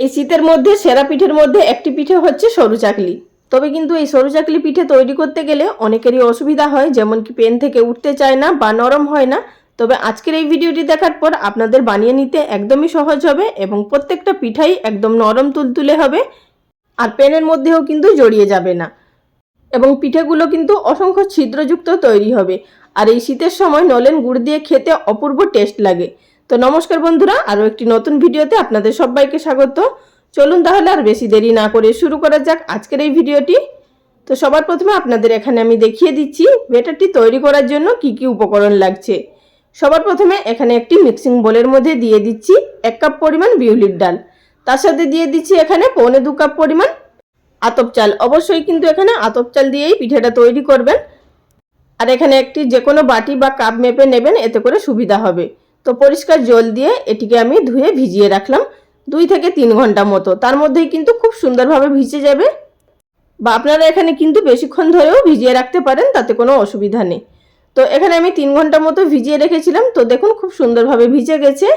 এই শীতের মধ্যে সেরা পিঠের মধ্যে একটি পিঠে হচ্ছে সরু চাকলি। তবে কিন্তু এই সরু চাকলি পিঠে তৈরি করতে গেলে অনেকেরই অসুবিধা হয়, যেমন কি পেন থেকে উঠতে চায় না বা নরম হয় না। তবে আজকের এই ভিডিওটি দেখার পর আপনাদের বানিয়ে নিতে একদমই সহজ হবে এবং প্রত্যেকটা পিঠাই একদম নরম তুলতুলে হবে, আর পেনের মধ্যেও কিন্তু জড়িয়ে যাবে না এবং পিঠেগুলো কিন্তু অসংখ্য ছিদ্রযুক্ত তৈরি হবে। আর এই শীতের সময় নলেন গুড় দিয়ে খেতে অপূর্ব টেস্ট লাগে। তো নমস্কার বন্ধুরা, আরও একটি নতুন ভিডিওতে আপনাদের সবাইকে স্বাগত। চলুন তাহলে আর বেশি দেরি না করে শুরু করা যাক আজকের এই ভিডিওটি। তো সবার প্রথমে আপনাদের এখানে আমি দেখিয়ে দিচ্ছি ব্যাটারটি তৈরি করার জন্য কি কি উপকরণ লাগছে। সবার প্রথমে এখানে একটি মিক্সিং বোলের মধ্যে দিয়ে দিচ্ছি 1 কাপ পরিমাণ বিউলির ডাল। তার সাথে দিয়ে দিচ্ছি এখানে 1.25 কাপ পরিমাণ আতপ চাল। অবশ্যই কিন্তু এখানে আতপ চাল দিয়েই পিঠাটা তৈরি করবেন। আর এখানে একটি যে কোনো বাটি বা কাপ মেপে নেবেন, এতে করে সুবিধা হবে। তো পরিষ্কার জল দিয়ে এটিকে আমি ধুয়ে ভিজিয়ে রাখলাম 2 থেকে 3 ঘন্টা মতো। তার মধ্যেই কিন্তু খুব সুন্দরভাবে ভিজে যাবে, বা আপনারা এখানে কিন্তু বেশিক্ষণ ধরেও ভিজিয়ে রাখতে পারেন, তাতে কোনো অসুবিধা নেই। তো এখানে আমি 3 ঘন্টা মতো ভিজিয়ে রেখেছিলাম। তো দেখুন খুব সুন্দরভাবে ভিজে গেছে।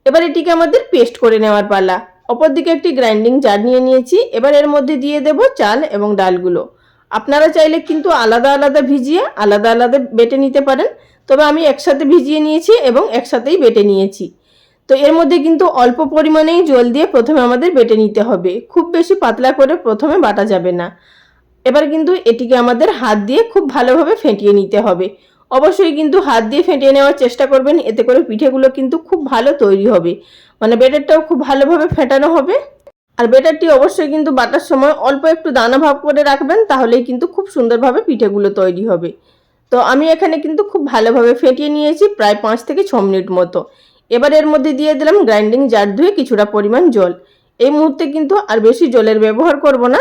এবার এটিকে আমাদের পেস্ট করে নেওয়ার পালা। অপরদিকে একটি গ্রাইন্ডিং জার নিয়ে নিয়েছি। এবার এর মধ্যে দিয়ে দেব চাল এবং ডালগুলো। আপনারা চাইলে কিন্তু আলাদা আলাদা ভিজিয়ে আলাদা আলাদা বেটে নিতে পারেন, তবে আমি একসাথে ভিজিয়ে নিয়েছি এবং একসাথেই বেটে নিয়েছি। তো এর মধ্যে কিন্তু অল্প পরিমাণেই জল দিয়ে প্রথমে আমাদের বেটে নিতে হবে, খুব বেশি পাতলা করে প্রথমে বাটা যাবে না। এবার কিন্তু এটিকে আমাদের হাত দিয়ে খুব ভালোভাবে ফেটিয়ে নিতে হবে। অবশ্যই কিন্তু হাত দিয়ে ফেটিয়ে নেওয়ার চেষ্টা করবেন, এতে করে পিঠেগুলো কিন্তু খুব ভালো তৈরি হবে, মানে ব্যাটারটাও খুব ভালোভাবে ফেটানো হবে। আর ব্যাটারটি অবশ্যই কিন্তু বাটার সময় অল্প একটু দানা ভাব করে রাখবেন, তাহলেই কিন্তু খুব সুন্দরভাবে পিঠেগুলো তৈরি হবে। তো আমি এখানে কিন্তু খুব ভালোভাবে ফেটিয়ে নিয়েছি প্রায় 5 থেকে 6 মিনিট মতো। এবার এর মধ্যে দিয়ে দিলাম গ্রাইন্ডিং জার ধুয়ে কিছুটা পরিমাণ জল। এই মুহূর্তে কিন্তু আর বেশি জলের ব্যবহার করব না।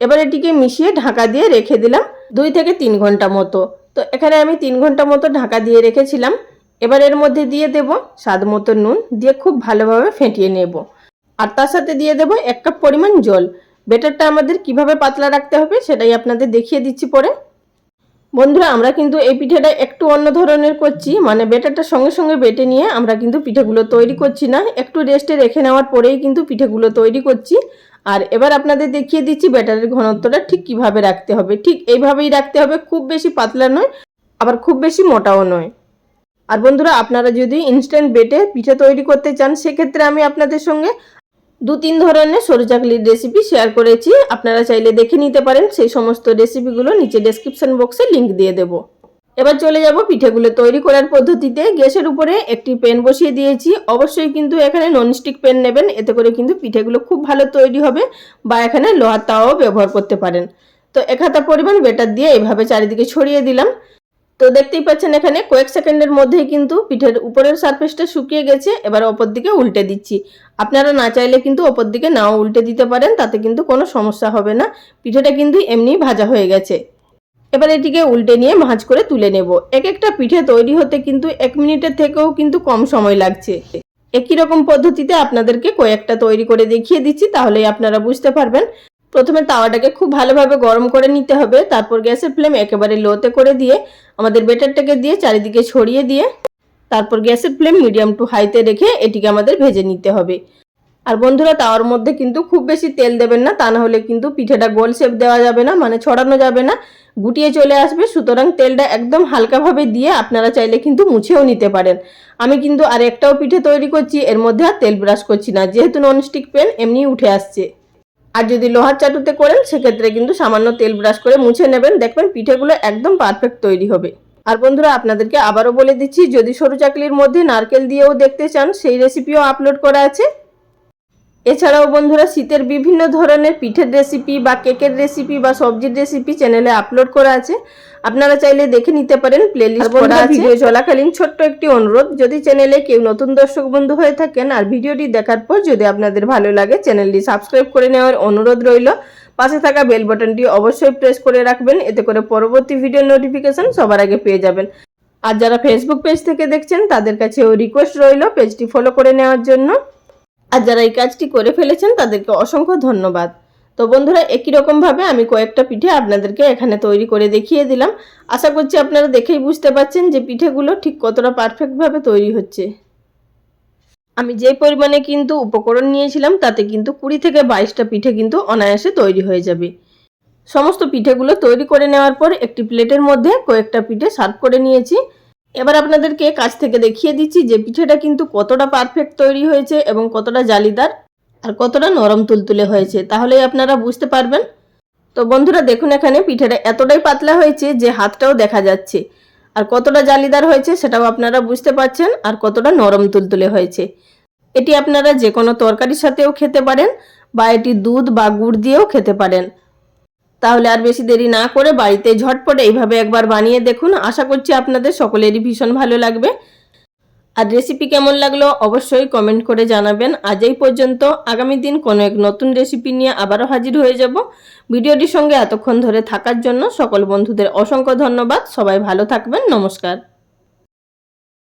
এবার এটিকে মিশিয়ে ঢাকা দিয়ে রেখে দিলাম 2 থেকে 3 ঘন্টা মতো। তো এখানে আমি 3 ঘন্টা মতো ঢাকা দিয়ে রেখেছিলাম। এবার এর মধ্যে দিয়ে দেব স্বাদ মতো নুন, দিয়ে খুব ভালোভাবে ফেটিয়ে নেব। আর তার সাথে দিয়ে দেব 1 কাপ পরিমাণ জল। ব্যাটারটা আমাদের কিভাবে পাতলা রাখতে হবে সেটাই আপনাদের দেখিয়ে দিচ্ছি পরে। বন্ধুরা, আমরা কিন্তু এই পিঠেটা একটু অন্য ধরনের করছি, মানে ব্যাটারটা সঙ্গে সঙ্গে বেটে নিয়ে আমরা কিন্তু পিঠেগুলো তৈরি করছি না, একটু রেস্টে রেখে নেওয়ার পরেই কিন্তু পিঠেগুলো তৈরি করছি। আর এবার আপনাদের দেখিয়ে দিচ্ছি ব্যাটারের ঘনত্বটা ঠিক কিভাবে রাখতে হবে। ঠিক এইভাবেই রাখতে হবে, খুব বেশি পাতলা নয়, আবার খুব বেশি মোটাও নয়। আর বন্ধুরা, আপনারা যদি ইনস্ট্যান্ট বেটে পিঠে তৈরি করতে চান, সেক্ষেত্রে আমি আপনাদের সঙ্গে 2-3 ধরনের সরু চাকলির রেসিপি শেয়ার করেছি, আপনারা চাইলে দেখে নিতে পারেন। সেই সমস্ত রেসিপিগুলো নিচে ডেসক্রিপশন বক্সে লিংক দিয়ে দেব। এবার চলে যাব পিঠেগুলো তৈরি করার পদ্ধতিতে। গ্যাসের উপরে একটি প্যান বসিয়ে দিয়েছি। অবশ্যই কিন্তু এখানে ননস্টিক প্যান নেবেন, এতে করে কিন্তু পিঠেগুলো খুব ভালো তৈরি হবে, বা এখানে লোহার তাওয়াও ব্যবহার করতে পারেন। তো 1 হাতা পরিমাণ ব্যাটার দিয়ে এইভাবে চারিদিকে ছড়িয়ে দিলাম। তো দেখতেই পাচ্ছেন এখানে কয়েক সেকেন্ডের মধ্যেই কিন্তু পিঠের উপরের সারফেসটা শুকিয়ে গেছে। এবার অপর দিকে উল্টে দিচ্ছি। আপনারা না চাইলে কিন্তু অপর দিকে নাও উল্টে দিতে পারেন, তাতে কিন্তু কোনো সমস্যা হবে না। পিঠেটা কিন্তু এমনি ভাজা হয়ে গেছে। এবার এটিকে উল্টে নিয়ে ভাঁজ করে তুলে নেব। এক একটা পিঠে তৈরি হতে কিন্তু 1 মিনিটের থেকেও কিন্তু কম সময় লাগছে। একই রকম পদ্ধতিতে আপনাদেরকে কয়েকটা তৈরি করে দেখিয়ে দিচ্ছি, তাহলেই আপনারা বুঝতে পারবেন। প্রথমে তাওয়াটাকে খুব ভালোভাবে গরম করে নিতে হবে। তারপর গ্যাসের ফ্লেম একেবারে লোতে করে দিয়ে আমাদের ব্যাটারটাকে দিয়ে চারিদিকে ছড়িয়ে দিয়ে তারপর গ্যাসের ফ্লেম মিডিয়াম টু হাইতে রেখে এটিকে আমাদের ভেজে নিতে হবে। আর বন্ধুরা, তাওয়ার মধ্যে কিন্তু খুব বেশি তেল দেবেন না, তা না হলে কিন্তু পিঠেটা গোল শেপ দেওয়া যাবে না, মানে ছড়ানো যাবে না, গুটিয়ে চলে আসবে। সুতরাং তেলটা একদম হালকাভাবে দিয়ে আপনারা চাইলে কিন্তু মুছেও নিতে পারেন। আমি কিন্তু আর একটাও পিঠে তৈরি করছি, এর মধ্যে আর তেল ব্রাশ করছি না, যেহেতু ননস্টিক প্যান এমনি উঠে আসছে। আর যদি লোহার চাটুতে করেন, সেক্ষেত্রে কিন্তু সামান্য তেল ব্রাশ করে মুছে নেবেন, দেখবেন পিঠেগুলো একদম পারফেক্ট তৈরি হবে। আর বন্ধুরা, আপনাদেরকে আবারও বলে দিচ্ছি, যদি সরু চাকলির মধ্যে নারকেল দিয়েও দেখতে চান, সেই রেসিপিও আপলোড করা আছে। এছাড়াও বন্ধুরা, শীতের বিভিন্ন ধরনের পিঠের রেসিপি বা কেকের রেসিপি বা সবজির রেসিপি চ্যানেলে আপলোড করা আছে, আপনারা চাইলে দেখে নিতে পারেন। প্লেলিস্ট করা আছে। ভিডিও চলাকালীন ছোট্ট একটি অনুরোধ, যদি চ্যানেলে কেউ নতুন দর্শক বন্ধু হয়ে থাকেন আর ভিডিওটি দেখার পর যদি আপনাদের ভালো লাগে, চ্যানেলটি সাবস্ক্রাইব করে নেওয়ার অনুরোধ রইল। পাশে থাকা বেল বাটনটি অবশ্যই প্রেস করে রাখবেন, এতে করে পরবর্তী ভিডিওর নোটিফিকেশন সবার আগে পেয়ে যাবেন। আর যারা ফেসবুক পেজ থেকে দেখছেন, তাদের কাছেও রিকোয়েস্ট রইল পেজটি ফলো করে নেওয়ার জন্য। আর যারা এই কাজটি করে ফেলেছেন, তাদেরকে অসংখ্য ধন্যবাদ। তো বন্ধুরা, একই রকমভাবে আমি কয়েকটা পিঠে আপনাদেরকে এখানে তৈরি করে দেখিয়ে দিলাম। আশা করছি আপনারা দেখেই বুঝতে পারছেন যে পিঠেগুলো ঠিক কতটা পারফেক্টভাবে তৈরি হচ্ছে। আমি যে পরিমাণে কিন্তু উপকরণ নিয়েছিলাম তাতে কিন্তু 20 থেকে 22টা পিঠে কিন্তু অনায়াসে তৈরি হয়ে যাবে। সমস্ত পিঠেগুলো তৈরি করে নেওয়ার পর একটি প্লেটের মধ্যে কয়েকটা পিঠে সার্ভ করে নিয়েছি। এবার আপনাদেরকে কাছ থেকে দেখিয়ে দিচ্ছি যে পিঠেটা কিন্তু কতটা পারফেক্ট তৈরি হয়েছে এবং কতটা জালিদার আর কতটা নরম তুলতুলে হয়েছে, তাহলেই আপনারা বুঝতে পারবেন। তো বন্ধুরা দেখুন, এখানে পিঠেটা এতটাই পাতলা হয়েছে যে হাতটাও দেখা যাচ্ছে, আর কতটা জালিদার হয়েছে সেটাও আপনারা বুঝতে পারছেন, আর কতটা নরম তুলতুলে হয়েছে। এটি আপনারা যে কোনো তরকারির সাথেও খেতে পারেন বা এটি দুধ বা গুড় দিয়েও খেতে পারেন। তাহলে আর বেশি দেরি না করে বাড়িতে ঝটপট এইভাবে একবার বানিয়ে দেখুন। আশা করছি আপনাদের সকলেরই ভীষণ ভালো লাগবে। আর রেসিপি কেমন লাগলো অবশ্যই কমেন্ট করে জানাবেন। আজ এই পর্যন্ত, আগামী দিন কোনো এক নতুন রেসিপি নিয়ে আবারও হাজির হয়ে যাব। ভিডিওটির সঙ্গে এতক্ষণ ধরে থাকার জন্য সকল বন্ধুদের অসংখ্য ধন্যবাদ। সবাই ভালো থাকবেন। নমস্কার।